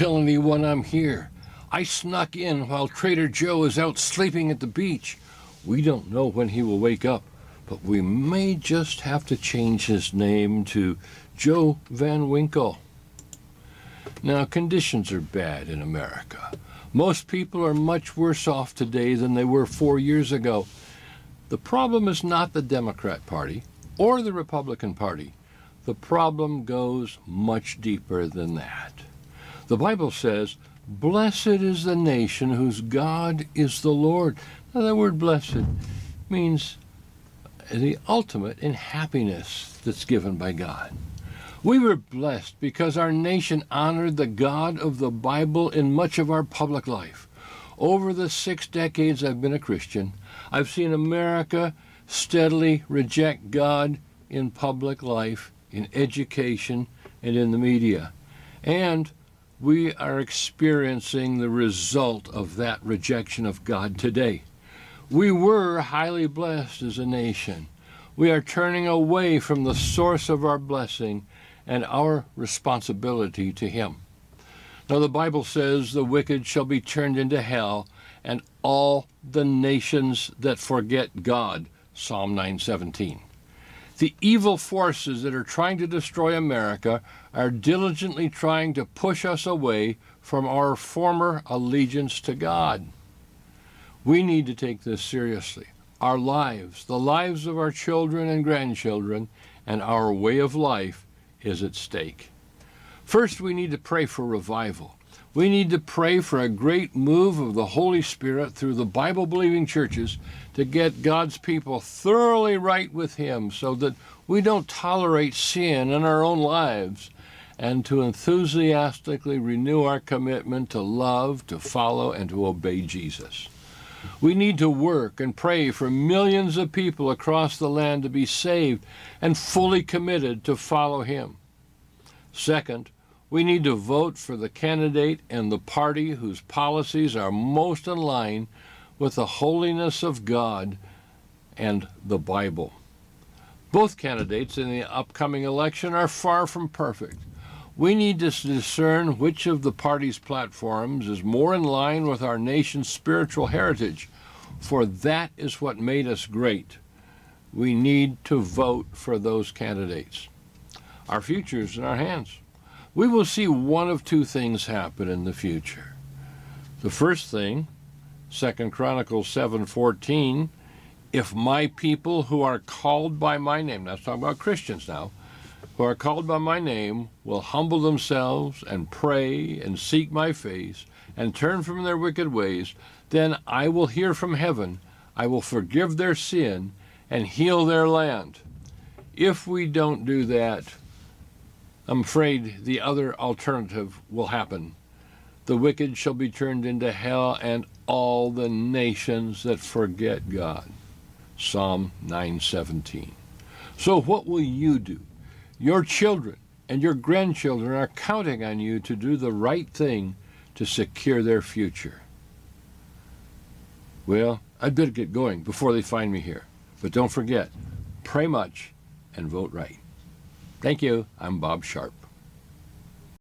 tell anyone I'm here. I snuck in while Trader Joe is out sleeping at the beach. We don't know when he will wake up, but we may just have to change his name to Joe Van Winkle. Now, conditions are bad in America. Most people are much worse off today than they were 4 years ago. The problem is not the Democrat Party or the Republican Party. The problem goes much deeper than that. The Bible says, "Blessed is the nation whose God is the Lord." Now, the word blessed means the ultimate in happiness that's given by God. We were blessed because our nation honored the God of the Bible in much of our public life. Over the 6 decades I've been a Christian, I've seen America steadily reject God in public life, in education, and in the media. And we are experiencing the result of that rejection of God today. We were highly blessed as a nation. We are turning away from the source of our blessing and our responsibility to Him. Now, the Bible says the wicked shall be turned into hell, and all the nations that forget God, Psalm 9:17. The evil forces that are trying to destroy America are diligently trying to push us away from our former allegiance to God. We need to take this seriously. Our lives, the lives of our children and grandchildren, and our way of life is at stake. First, we need to pray for revival. We need to pray for a great move of the Holy Spirit through the Bible-believing churches to get God's people thoroughly right with Him so that we don't tolerate sin in our own lives, and to enthusiastically renew our commitment to love, to follow, and to obey Jesus. We need to work and pray for millions of people across the land to be saved and fully committed to follow Him. Second, we need to vote for the candidate and the party whose policies are most in line with the holiness of God and the Bible. Both candidates in the upcoming election are far from perfect. We need to discern which of the party's platforms is more in line with our nation's spiritual heritage, for that is what made us great. We need to vote for those candidates. Our future is in our hands. We will see one of two things happen in the future. The first thing, 2 Chronicles 7:14, if my people who are called by my name, that's talking about Christians now, who are called by my name will humble themselves and pray and seek my face and turn from their wicked ways, then I will hear from heaven, I will forgive their sin and heal their land. If we don't do that, I'm afraid the other alternative will happen. The wicked shall be turned into hell, and all the nations that forget God. Psalm 9:17. So what will you do? Your children and your grandchildren are counting on you to do the right thing to secure their future. Well, I'd better get going before they find me here. But don't forget, pray much and vote right. Thank you. I'm Bob Sharp.